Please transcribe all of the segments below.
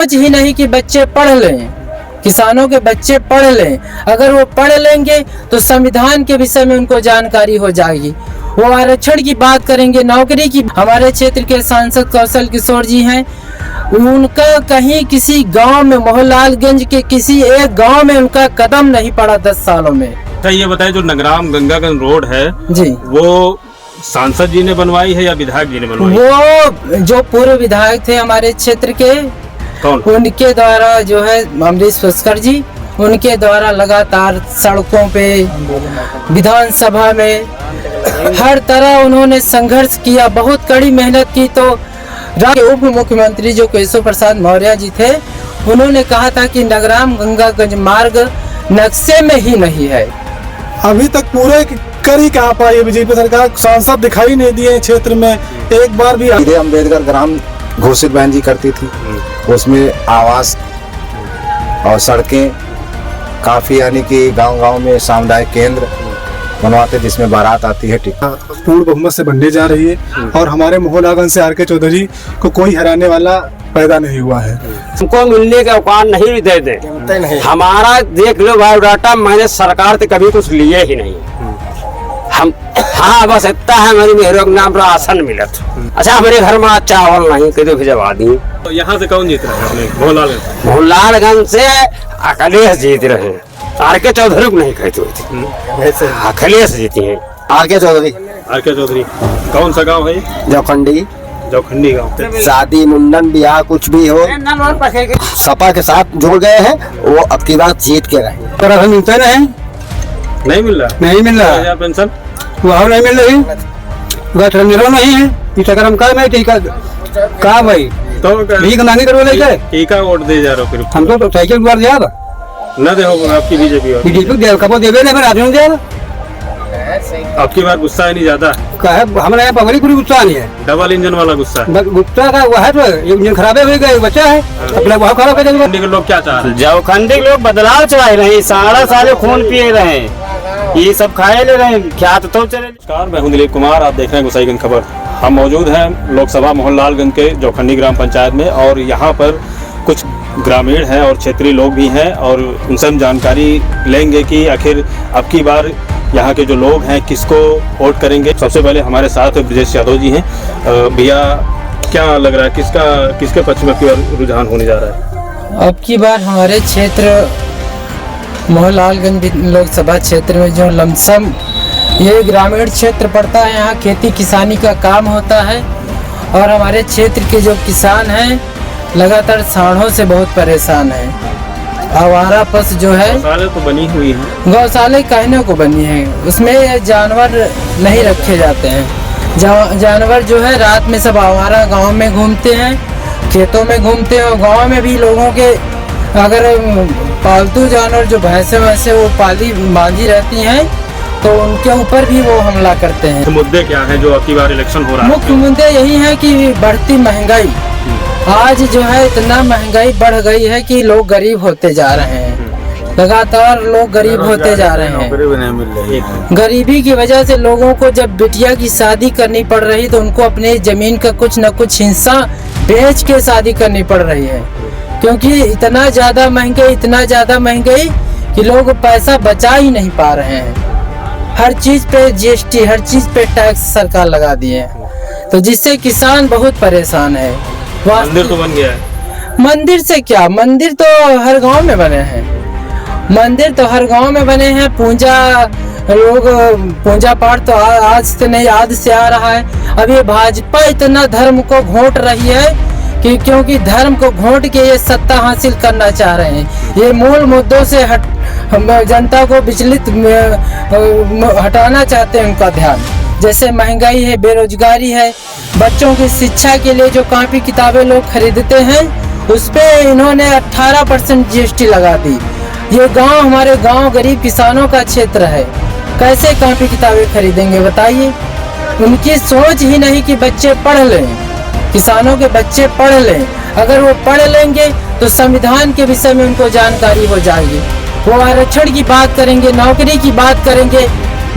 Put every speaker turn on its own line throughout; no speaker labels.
सोच ही नहीं कि बच्चे पढ़ लें, किसानों के बच्चे पढ़ लें। अगर वो पढ़ लेंगे तो संविधान के विषय में उनको जानकारी हो जाएगी, वो आरक्षण की बात करेंगे, नौकरी की। हमारे क्षेत्र के सांसद कौशल किशोर जी हैं, उनका कहीं किसी गांव में, मोहनलालगंज के किसी एक गांव में उनका कदम नहीं पड़ा 10 सालों में।
अच्छा ये बताएं, जो नगराम गंगागंज रोड है
जी,
वो सांसद जी ने बनवाई है या विधायक जी ने बनवाई?
वो जो पूर्व विधायक थे हमारे क्षेत्र के,
कौन?
उनके द्वारा जो है अमरीश पुष्कर जी, उनके द्वारा लगातार सड़कों पे, विधानसभा में हर तरह उन्होंने संघर्ष किया, बहुत कड़ी मेहनत की। तो राज्य उप मुख्यमंत्री जो केशव प्रसाद मौर्य जी थे, उन्होंने कहा था कि नगराम गंगागंज मार्ग नक्शे में ही नहीं है।
अभी तक पूरे कर ही कहाँ पाई बीजेपी सरकार, सांसद दिखाई नहीं दिए क्षेत्र में एक बार भी।
अम्बेडकर ग्राम घोषित बहन जी करती थी, उसमें आवास और सड़कें काफी, यानी कि गांव-गांव में सामुदायिक केंद्र बनवाते जिसमें बारात आती है।
पूर्ण बहुमत से बनने जा रही है और हमारे मोहनलालगंज से आर.के. चौधरी को कोई हराने वाला पैदा नहीं हुआ है।
हमको मिलने का औकात नहीं देते। हमारा देख लो बायोडाटा, मैंने सरकार से कभी कुछ लिए ही नहीं। हम हाँ बस इतना है, मेरी मेहरों के नाम पर राशन मिलत। अच्छा हमारे घर में चावल नहीं कहीं भिजवा दी।
तो यहाँ से कौन जीत रहा है?
मोहनलालगंज से अखिलेश जीत रहे, आर.के. चौधरी को नहीं कहते हुए, अखिलेश जीती है।
आर.के. चौधरी।
आर.के. चौधरी। कौन सा गाँव है?
जौखंडी।
जौखंडी गाँव।
शादी मुंडन ब्याह कुछ भी हो, सपा के साथ जुड़ गए हैं, वो अब की बात जीत के रहे।
मिलते नहीं,
नहीं मिल रहा?
नहीं मिल रहा।
1000 पेंशन
वहाँ नहीं मिल रही, नहीं है। टीकाकरण का मैं टीका का भाई
तो
भीख मांगे करो लेके
टीका वोट दे जा रहे हो? फिर
हम तो साइकिल द्वार जाएगा
न दे हो आपकी बीजेपी और
बीजेपी कब देवे नहीं, राजन जाएगा।
आपकी बार गुस्सा है नहीं ज्यादा?
हमारे यहाँ पब्लिक पूरी गुस्सा नहीं है,
डबल इंजन वाला गुस्सा है।
गुस्सा का वह है, तो इंजन खराब हो गए, बच्चा है अपना वह खराब कर देंगे।
के लोग क्या चाह रहे हैं?
जौखंडी के लोग बदलाव चाह रहे, सारे खून पिए रहे, ये सब खाए ले रहे, क्या तो चले।
नमस्कार, मैं हूं दिलीप कुमार, आप देख रहे हैं गोसाईगंज खबर। हम मौजूद हैं लोकसभा मोहनलालगंज के जौखंडी ग्राम पंचायत में, और यहाँ पर कुछ ग्रामीण हैं और क्षेत्रीय लोग भी हैं, और उनसे हम जानकारी लेंगे कि आखिर अब की बार यहाँ के जो लोग हैं किसको वोट करेंगे। सबसे पहले हमारे साथ ब्रजेश यादव जी हैं। भैया क्या लग रहा है, किसके पक्ष में रुझान होने जा रहा है?
अब की बार हमारे क्षेत्र मोहनलालगंज लोकसभा क्षेत्र में जो लमसम ये ग्रामीण क्षेत्र पड़ता है, यहाँ खेती किसानी का काम होता है, और हमारे क्षेत्र के जो किसान हैं लगातार सांडों से बहुत परेशान हैं। आवारा पशु जो है,
गौशाला तो बनी हुई है,
गौशाले कहने को बनी है, उसमें जानवर नहीं रखे जाते हैं। जानवर जो है रात में सब आवारा गांव में घूमते हैं, खेतों में घूमते हैं, और गांव में भी लोगों के अगर पालतू जानवर जो भैंसे वैसे वो पाली बांधी रहती हैं, तो उनके ऊपर भी वो हमला करते हैं।
तो मुद्दे क्या हैं जो अब की बार इलेक्शन हो रहा है?
मुख्य मुद्दे यही है कि बढ़ती महंगाई, आज जो है इतना महंगाई बढ़ गई है कि लोग गरीब होते जा रहे हैं, लगातार लोग गरीब होते जा रहे हैं। गरीबी की वजह से लोगों को जब बिटिया की शादी करनी पड़ रही, तो उनको अपने जमीन का कुछ न कुछ हिस्सा बेच के शादी करनी पड़ रही है, क्योंकि इतना ज्यादा महंगाई कि लोग पैसा बचा ही नहीं पा रहे हैं। हर चीज पे जीएसटी, हर चीज पे टैक्स सरकार लगा दिए हैं, तो जिससे किसान बहुत परेशान है।
मंदिर तो बन गया है।
मंदिर से क्या, मंदिर तो हर गांव में बने हैं, मंदिर तो हर गांव में बने हैं। पूजा पाठ तो आज से नहीं, आज से आ रहा है। अब ये भाजपा इतना धर्म को घोंट रही है कि क्योंकि धर्म को घोंट के ये सत्ता हासिल करना चाह रहे हैं। ये मूल मुद्दों से जनता को विचलित हटाना चाहते हैं उनका ध्यान। जैसे महंगाई है, बेरोजगारी है, बच्चों की शिक्षा के लिए जो कॉपी किताबें लोग खरीदते हैं, उस पे इन्होंने 18% जीएसटी लगा दी। ये गांव, हमारे गांव गरीब किसानों का क्षेत्र है, कैसे कॉपी किताबें खरीदेंगे बताइए। उनकी सोच ही नहीं कि बच्चे पढ़ लें, किसानों के बच्चे पढ़ लें। अगर वो पढ़ लेंगे तो संविधान के विषय में उनको जानकारी हो जाएगी, वो आरक्षण की बात करेंगे, नौकरी की बात करेंगे,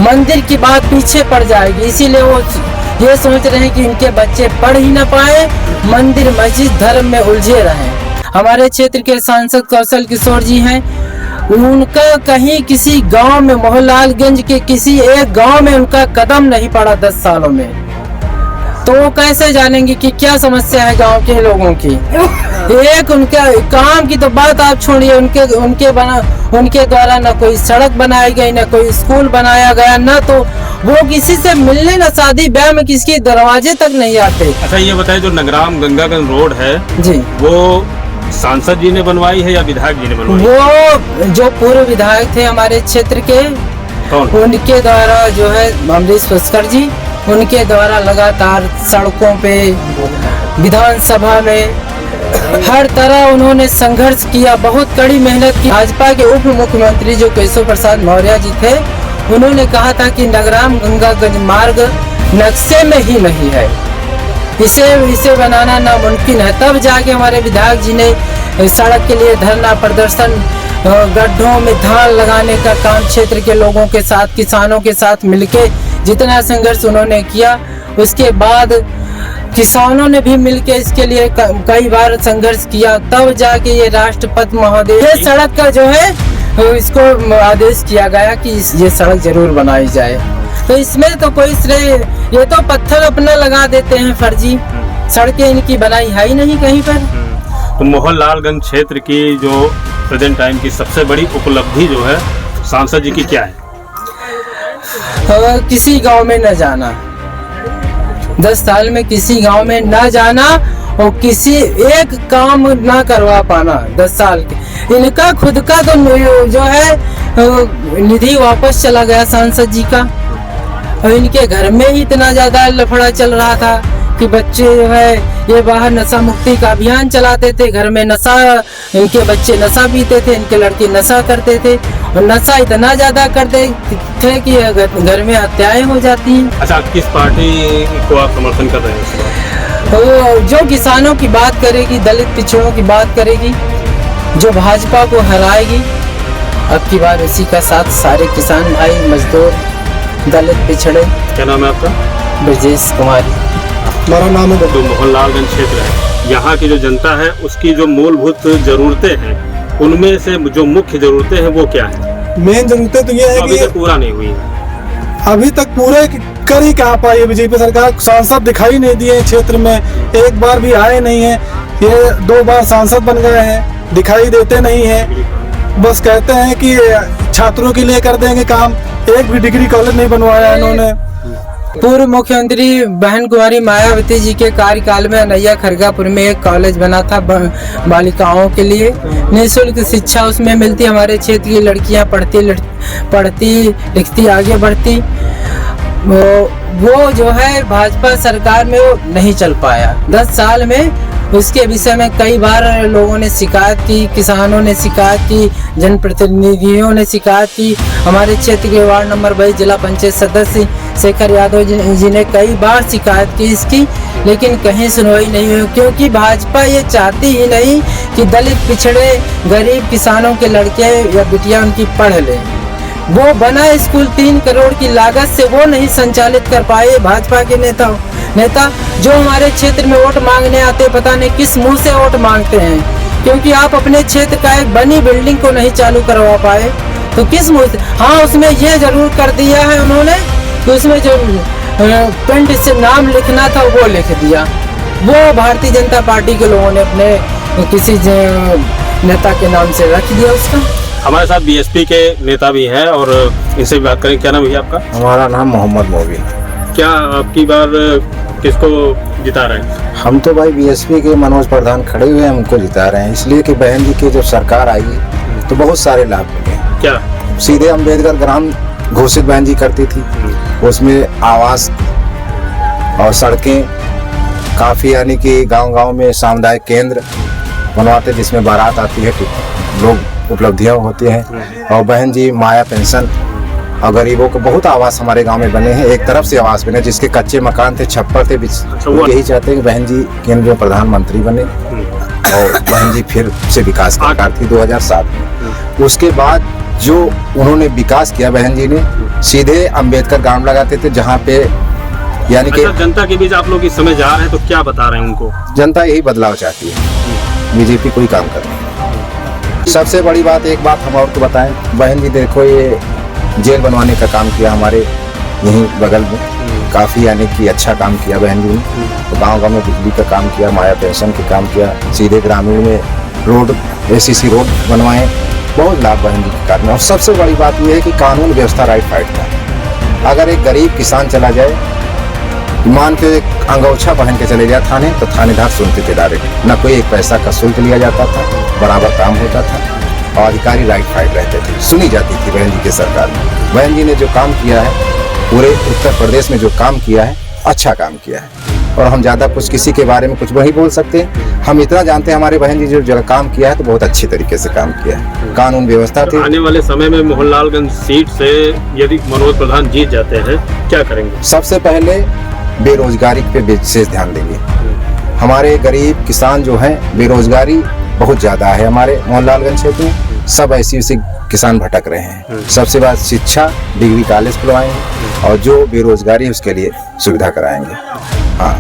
मंदिर की बात पीछे पड़ जाएगी। इसीलिए वो ये सोच रहे हैं कि इनके बच्चे पढ़ ही ना पाए, मंदिर मस्जिद धर्म में उलझे रहें। हमारे क्षेत्र के सांसद कौशल किशोर जी हैं, उनका कहीं किसी गांव में, मोहनलालगंज के किसी एक गांव में उनका कदम नहीं पड़ा 10 सालों में। तो वो कैसे जानेंगे कि क्या समस्या है गांव के लोगों की। एक उनके काम की तो बात आप छोड़िए, उनके द्वारा न कोई सड़क बनाई गई, न कोई स्कूल बनाया गया, न तो वो किसी से मिलने, न शादी ब्याह में किसी दरवाजे तक नहीं आते।
अच्छा ये बताइए, जो नगराम गंगागंज रोड है
जी,
वो सांसद जी ने बनवाई है या विधायक जी ने बनवाई?
वो जो पूर्व विधायक थे हमारे क्षेत्र के,
कौन?
उनके द्वारा जो है अमरीश पुष्कर जी, उनके द्वारा लगातार सड़कों पे, विधानसभा में हर तरह उन्होंने संघर्ष किया, बहुत कड़ी मेहनत की। भाजपा के उप मुख्यमंत्री जो केशव प्रसाद मौर्य जी थे, उन्होंने कहा था कि नगराम गंगागंज मार्ग नक्शे में ही नहीं है, इसे बनाना नामुमकिन है। तब जाके हमारे विधायक जी ने सड़क के लिए धरना प्रदर्शन, गड्ढों में धान लगाने का काम क्षेत्र के लोगों के साथ, किसानों के साथ मिलके जितना संघर्ष उन्होंने किया, उसके बाद किसानों ने भी मिलके इसके लिए कई बार संघर्ष किया, तब जाके ये राष्ट्रपति महोदय ये सड़क का जो है इसको आदेश किया गया कि ये सड़क जरूर बनाई जाए। तो इसमें तो कोई श्रेय, ये तो पत्थर अपना लगा देते हैं फर्जी, सड़कें इनकी बनाई है ही नहीं कहीं पर।
तो मोहनलालगंज क्षेत्र की जो प्रेजेंट टाइम की सबसे बड़ी उपलब्धि जो है सांसद जी की क्या है?
किसी गांव में न जाना, 10 साल में किसी गांव में न जाना और किसी एक काम ना करवा पाना 10 साल के। इनका खुद का तो जो है निधि वापस चला गया सांसद जी का, और इनके घर में ही इतना ज्यादा लफड़ा चल रहा था कि बच्चे जो है ये बाहर नशा मुक्ति का अभियान चलाते थे, घर में नशा, इनके बच्चे नशा पीते थे, इनके लड़के नशा करते थे, और नशा इतना ज्यादा करते थे कि घर में हत्याएं हो जाती हैं।
अच्छा, किस पार्टी को आप समर्थन कर रहे हैं?
तो जो किसानों की बात करेगी, दलित पिछड़ों की बात करेगी, जो भाजपा को हराएगी, अब की बार उसी का साथ सारे किसान भाई, मजदूर, दलित पिछड़े।
क्या नाम है आपका?
ब्रजेश कुमारी
हमारा नाम है।
जो मोहनलालगंज क्षेत्र है, यहाँ की जो जनता है उसकी जो मूलभूत जरूरतें हैं, उनमें से जो मुख्य जरूरतें हैं वो क्या है?
मेन जरूरतें तो ये है
अभी
कि
तक पूरा नहीं हुई है।
अभी तक पूरे कर ही कहाँ पाई है बीजेपी सरकार। सांसद दिखाई नहीं दिए क्षेत्र में, एक बार भी आए नहीं है। ये 2 बार सांसद बन गए हैं, दिखाई देते नहीं है, बस कहते हैं कि छात्रों के लिए कर देंगे काम। एक भी डिग्री कॉलेज नहीं बनवाया इन्होंने।
पूर्व मुख्यमंत्री बहन कुमारी मायावती जी के कार्यकाल में अनैया खरगापुर में एक कॉलेज बना था बालिकाओं के लिए, निःशुल्क शिक्षा उसमें मिलती, हमारे क्षेत्र की लड़कियां पढ़ती लिखती आगे बढ़ती। वो जो है भाजपा सरकार में वो नहीं चल पाया 10 साल में। उसके विषय में कई बार लोगों ने शिकायत की, किसानों ने शिकायत की, जनप्रतिनिधियों ने शिकायत की। हमारे क्षेत्र के वार्ड नंबर 22 जिला पंचायत सदस्य शेखर यादव जी ने कई बार शिकायत की इसकी, लेकिन कहीं सुनवाई नहीं हुई, क्योंकि भाजपा ये चाहती ही नहीं कि दलित पिछड़े गरीब किसानों के लड़के या बिटिया उनकी पढ़ लें। वो बना स्कूल 3 करोड़ की लागत से वो नहीं संचालित कर पाए भाजपा के नेता जो हमारे क्षेत्र में वोट मांगने आते, पता नहीं किस मुंह से वोट मांगते हैं, क्योंकि आप अपने क्षेत्र का एक बनी बिल्डिंग को नहीं चालू करवा पाए तो किस मुंह से। हाँ, उसमें ये जरूर कर दिया है उन्होंने, तो उसमें जो पेंट से नाम लिखना था वो लिख दिया, वो भारतीय जनता पार्टी के लोगों ने अपने किसी नेता के नाम से रख दिया उसका।
हमारे साथ बीएसपी के नेता भी हैं और इनसे भी बात करें। क्या नाम है आपका?
हमारा नाम मोहम्मद मोबिन।
क्या आपकी बार किसको जिता रहे हैं?
हम तो भाई बीएसपी के मनोज प्रधान खड़े हुए हैं, हमको जिता रहे हैं, इसलिए कि बहन जी की जब सरकार आई तो बहुत सारे लाभ मिले।
क्या?
सीधे अम्बेडकर ग्राम घोषित बहन जी करती थी, उसमें आवास और सड़कें काफ़ी, यानी कि गांव-गांव में सामुदायिक केंद्र बनवाते जिसमें बारात आती है, लोग उपलब्धियां होती हैं। और बहन जी माया पेंशन और गरीबों को बहुत आवास हमारे गांव में बने हैं। एक तरफ से आवास बने, जिसके कच्चे मकान थे, छप्पर थे, यही चाहते हैं कि बहन जी केंद्रीय प्रधानमंत्री बने और बहन जी फिर से विकास की सरकार थी 2007 में। उसके बाद जो उन्होंने विकास किया बहन जी ने, सीधे अम्बेडकर ग्राम लगाते थे, जहाँ पे यानी कि
जनता के बीच आप लोग इस समय जा रहे हैं तो क्या बता रहे हैं उनको?
जनता यही बदलाव चाहती है। बीजेपी कोई काम कर रही है। सबसे बड़ी बात, एक बात हम और को बताएं, बहन जी देखो ये जेल बनवाने का काम किया हमारे यहीं बगल में, काफ़ी यानी कि अच्छा काम किया बहन जी ने। तो गांव गांव में बिजली का काम किया, माया पेंशन का काम किया, सीधे ग्रामीण में रोड एसीसी रोड बनवाए, बहुत लाभ बहन जी के कारण। और सबसे बड़ी बात यह है कि कानून व्यवस्था राइट फाइट था। अगर एक गरीब किसान चला जाए, मान के अंगोछा पहन के चले जाए थाने, तो थानेदार सुनते थे डायरेक्ट, न कोई एक पैसा का शुल्क लिया जाता था, बराबर काम होता था और अधिकारी राइट फाइट रहते थे, सुनी जाती थी बहन जी की सरकार में। बहन जी ने जो काम किया है पूरे उत्तर प्रदेश में, जो काम किया है अच्छा काम किया है। और हम ज़्यादा कुछ किसी के बारे में कुछ वही बोल सकते हैं। हम इतना जानते हैं हमारे बहन जी जो काम किया है तो बहुत अच्छी तरीके से काम किया है। कानून व्यवस्था थी।
आने वाले समय में मोहनलालगंज सीट से यदि मनोज प्रधान जीत जाते हैं, क्या करेंगे?
सबसे पहले बेरोजगारी पे विशेष ध्यान देंगे। हमारे गरीब किसान जो हैं, बेरोजगारी बहुत ज़्यादा है हमारे मोहनलालगंज क्षेत्र में। सब ऐसी वैसी किसान भटक रहे हैं। सबसे बाद शिक्षा, डिग्री कॉलेज खुलवाएंगे और जो बेरोजगारी है उसके लिए सुविधा कराएंगे। हाँ,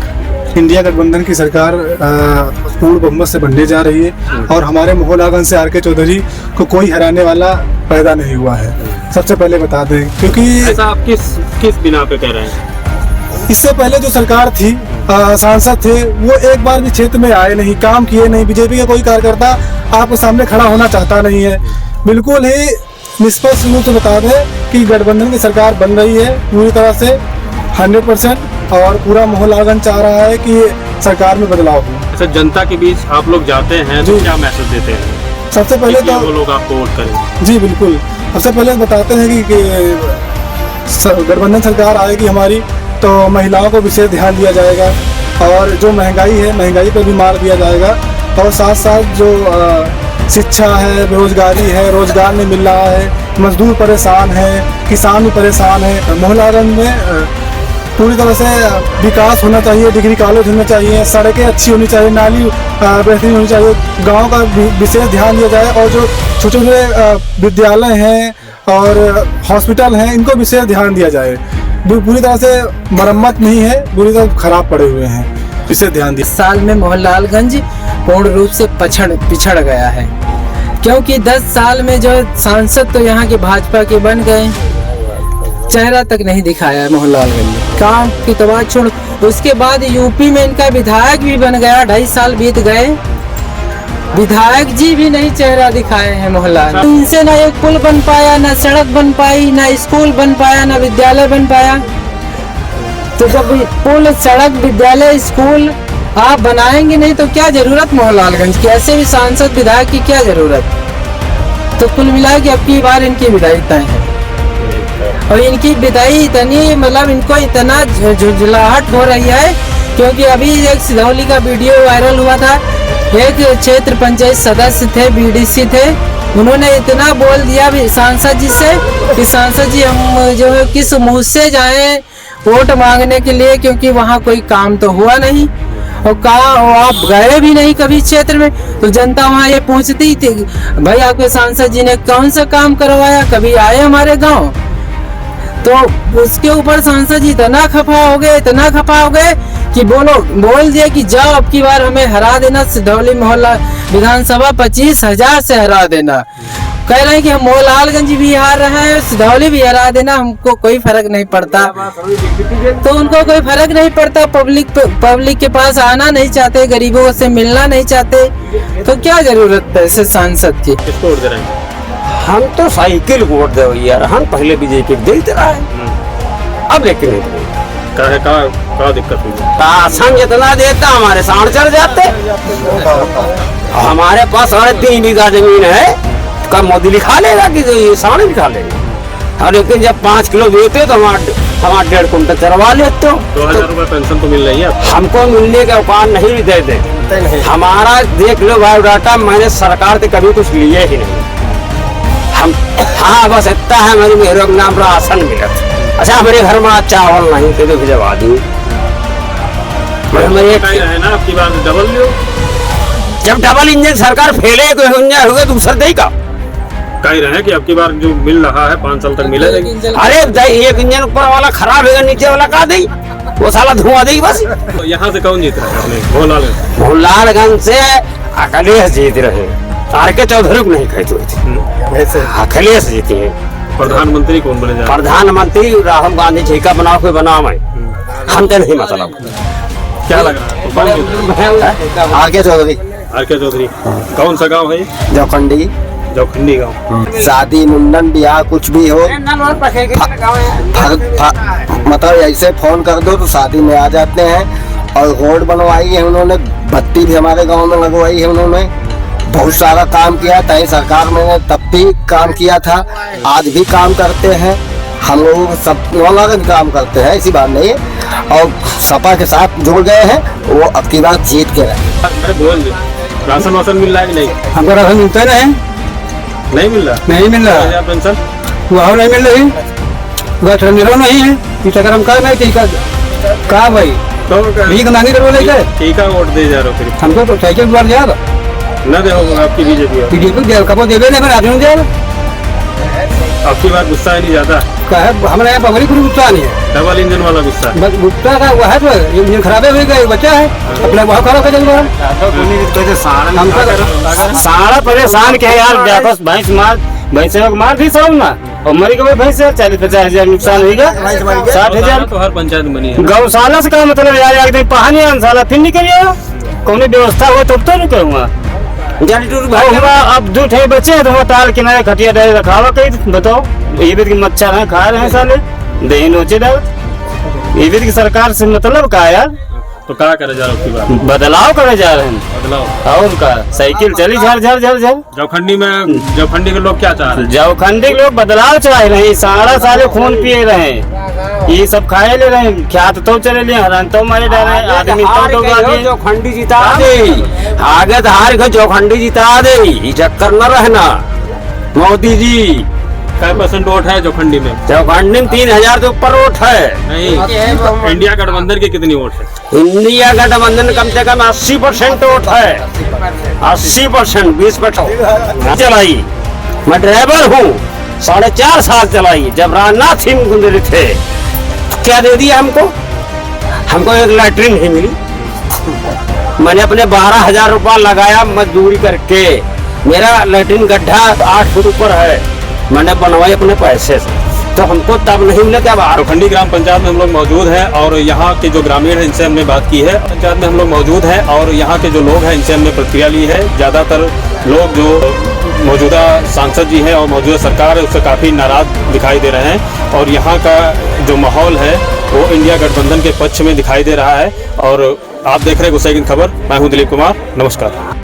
इंडिया गठबंधन की सरकार पूर्ण बहुमत से बनने जा रही है और हमारे मोहनलालगंज से आर.के. चौधरी को कोई हराने वाला पैदा नहीं हुआ है। सबसे पहले बता दें, क्योंकि
ऐसा आप किस बिना पे कह रहे हैं?
इससे पहले जो सरकार थी, सांसद थे, वो एक बार भी क्षेत्र में आए नहीं, काम किए नहीं। बीजेपी का कोई कार्यकर्ता आपके सामने खड़ा होना चाहता नहीं है। बिल्कुल ही निष्पक्ष रूप से बता दें कि गठबंधन की सरकार बन रही है पूरी तरह से 100%, और पूरा मोहनलालगंज चाह रहा है कि सरकार में बदलाव हो।
ऐसा जनता के बीच आप लोग जाते हैं तो क्या मैसेज देते हैं?
सबसे पहले तो
वो लोग आपको वोट करें।
जी बिल्कुल, सबसे पहले बताते हैं कि गठबंधन सरकार आएगी हमारी तो महिलाओं को विशेष ध्यान दिया जाएगा, और जो महंगाई है महंगाई पर भी मार दिया जाएगा, और साथ साथ जो शिक्षा है, बेरोजगारी है, रोजगार नहीं मिल रहा है, मजदूर परेशान है, किसान भी परेशान है। मोहनलालगंज में पूरी तरह से विकास होना चाहिए, डिग्री कॉलेज होना चाहिए, सड़कें अच्छी होनी चाहिए, नाली बेहतरीन होनी चाहिए, गांव का विशेष ध्यान दिया जाए, और जो छोटे छोटे विद्यालय हैं और हॉस्पिटल हैं इनको विशेष ध्यान दिया जाए। जो पूरी तरह से मरम्मत नहीं है, पूरी तरह खराब पड़े हुए हैं, इसे ध्यान दिया।
साल में मोहनलालगंज पूर्ण रूप से पिछड़ गया है, क्योंकि 10 साल में जो सांसद तो यहाँ के भाजपा के बन गए, चेहरा तक नहीं दिखाया है मोहनलालगंज में। काम की तो बात छोड़, उसके बाद यूपी में इनका विधायक भी बन गया, 2.5 साल बीत गए, विधायक जी भी नहीं चेहरा दिखाए हैं मोहनलाल। इनसे ना एक पुल बन पाया, ना सड़क बन पाई, ना स्कूल बन पाया, ना विद्यालय बन पाया। तो जब पुल, सड़क, विद्यालय, स्कूल आप बनाएंगे नहीं तो क्या जरूरत मोहनलालगंज की? ऐसे भी सांसद विधायक की क्या जरूरत? तो कुल मिला के अब की बार इनकी विदाई तय है, और इनकी विदाई इतनी, मतलब इनको इतना झुंझलाहट हो रही है, क्योंकि अभी एक सिधौली का वीडियो वायरल हुआ था। एक क्षेत्र पंचायत सदस्य थे, बीडीसी थे, उन्होंने इतना बोल दिया सांसद जी से कि सांसद जी हम जो है किस मुंह से जाएं वोट मांगने के लिए, क्योंकि वहाँ कोई काम तो हुआ नहीं, और कहा आप गए भी नहीं कभी क्षेत्र में। तो जनता वहाँ ये पूछती थी, भाई आपके सांसद जी ने कौन सा काम करवाया, कभी आए हमारे गाँव? तो उसके ऊपर सांसद जी इतना खफा हो गए कि बोल दिया कि जाओ अब की बार हमें हरा देना, सिधौली मोहल्ला विधानसभा 25,000 से हरा देना। कह रहे हैं कि हम मोहनलालगंज भी हार रहे हैं, सिधौली भी हरा देना, हमको कोई फर्क नहीं पड़ता। तो उनको कोई फर्क नहीं पड़ता, पब्लिक के पास आना नहीं चाहते, गरीबों से मिलना नहीं चाहते, तो क्या जरूरत है ऐसे सांसद की?
किसको वोट दे रहे हैं?
हम तो साइकिल वोट दे यार, हम पहले बीजेपी देते रहे, अब लेकिन
क्या दिक्कत हुई?
राशन जितना देता हमारे साढ़ चढ़ जाते। हमारे पास 3.5 बीघा जमीन है, कब मोदी लिखा लेगा कि ये साढ़े लिखा लेगा? और लेकिन जब 5 किलो देते तो हमारा 1.5 कुंटल चरवा लेते हो।
2000 रुपए पेंशन तो मिल रही है?
हमको मिलने का औकात नहीं देते। हमारा देख लो बायोडाटा, मैंने सरकार से कभी कुछ लिए ही नहीं। हम हाँ बस इतना है, मेरे नाम राशन मिला। अच्छा मेरे घर में चावल नहीं थे तो भिजवा दी।
है ना आपकी बात डबल लो।
जब डबल इंजन सरकार फेले तो इंजन हुए दूसरा दे का
कह रहे हैं कि आपकी बार जो मिल रहा है 5 साल तक मिलेगा।
अरे एक इंजन ऊपर वाला खराब है, नीचे वाला का दे, वो साला धुआं दे बस।
तो यहाँ से कौन जीत रहा है? मोहनलालगंज
से अखिलेश जीत रहे, आर.के. चौधरी को नहीं कहते थे, अखिलेश जीते हैं।
प्रधानमंत्री कौन बने जा?
प्रधानमंत्री राहुल गांधी जी का बनाओ कोई बनाओ है, हम तो नहीं मतलब।
क्या लगा?
आर.के. चौधरी।
आर.के. चौधरी कौन सा गांव है ये?
जौखंडी।
जौखंडी गांव।
शादी मुंडन ब्याह कुछ भी हो, मतलब ऐसे फोन कर दो तो शादी में आ जाते हैं। और रोड बनवाई है उन्होंने, बत्ती भी हमारे गांव में लगवाई है उन्होंने, बहुत सारा काम किया। तय सरकार में तब भी काम किया था, आज भी काम करते हैं। हम लोग सब नौलागन काम करते हैं, ऐसी बात नहीं है। और सपा के साथ जुड़ गए हैं, वो अब की बात जीत के रहे।
अरे बोल, राशन वासन मिल रहा है कि नहीं?
हमको राशन मिलता नहीं,
नहीं मिल रहा?
नहीं मिल रहा,
1000 पेंशन
वहाँ नहीं मिल रही, गठनिरो नहीं है, इस अगर हम कर नहीं टीका कहा भाई
तो
भीख मांगी करो लेके,
टीका वोट दे जा रहे हो फिर?
हमको तो साइकिल द्वार जा
न दे हो आपकी बीजेपी
कपो देवे नहीं, फिर आदमी दे
आपकी बात गुस्सा है नहीं जाता?
हमारे यहाँ पब्लिक को गुस्सा नहीं है,
डबल इंजन वाला गुस्सा।
बस गुस्सा का वह है तो इंजन खराबे हुए गए, बच्चा है अपने वहाँ खराब कर देंगे।
सारा परेशान के यार, वापस भैंस भैंसे मार भी सब ना, और मरी के भैंस 40-50 हजार नुकसान होगा, 60,000
तो हर पंचायत में बनी है।
गौशाला से का मतलब यार, एक दिन पानी अंशाला फिर निकलिए, कौन व्यवस्था हो तब तो रुकूंगा। अब 2 ठे बच्चे हैं तो ताल किनारे खटिया डाले रखा हुआ, कहीं बताओ ये भी मच्छर है खा रहे हैं साले, दही नोचे डाल। ये भी सरकार से मतलब का यार,
तो क्या करे जा रहे हो?
बदलाव करे जा रहे हैं,
बदलाव
और का साइकिल चली झर झर झर झर।
जौखंडी के लोग क्या चाह रहे हैं?
जौखंडी के लोग बदलाव चाह रहे हैं, सारा साले खून पिए रहे हैं, ये सब खाए ले रहे हैं, ख्यात तो चले ले, हरान तो मारे जा रहे हैं, आदमी तो
जौखंडी जिता दे, आगे हार के जौखंडी जिता दे, चक्कर न रहना। मोदी जी
क्या % वोट है जौखंडी में?
जौखंडी में 3000 से ऊपर वोट है।
नहीं, इंडिया गठबंधन के कितनी वोट है?
इंडिया गठबंधन कम से कम 80% वोट है, 80%, 20% चलाई। मैं ड्राइवर हूँ, 4.5 साल चलाई। जब राजनाथ सिंह गुजरे थे तो क्या दे दिया हमको? हमको एक लैट्रिन नहीं मिली। मैंने अपने 12,000 रुपया लगाया मजदूरी करके, मेरा लैट्रिन गड्ढा 8 फुट ऊपर है, मैंने बनवाई अपने पैसे से, तो हमको तब नहीं मिला। क्या बात?
जौखंडी ग्राम पंचायत में हम लोग मौजूद हैं और यहाँ के जो ग्रामीण हैं इनसे हमने बात की है। पंचायत में हम लोग मौजूद हैं और यहाँ के जो लोग हैं इनसे हमने प्रतिक्रिया ली है। ज़्यादातर लोग जो मौजूदा सांसद जी हैं और मौजूदा सरकार है उससे काफ़ी नाराज दिखाई दे रहे हैं और यहाँ का जो माहौल है वो इंडिया गठबंधन के पक्ष में दिखाई दे रहा है। और आप देख रहे हैं गुस्साई की खबर, मैं हूँ दिलीप कुमार, नमस्कार।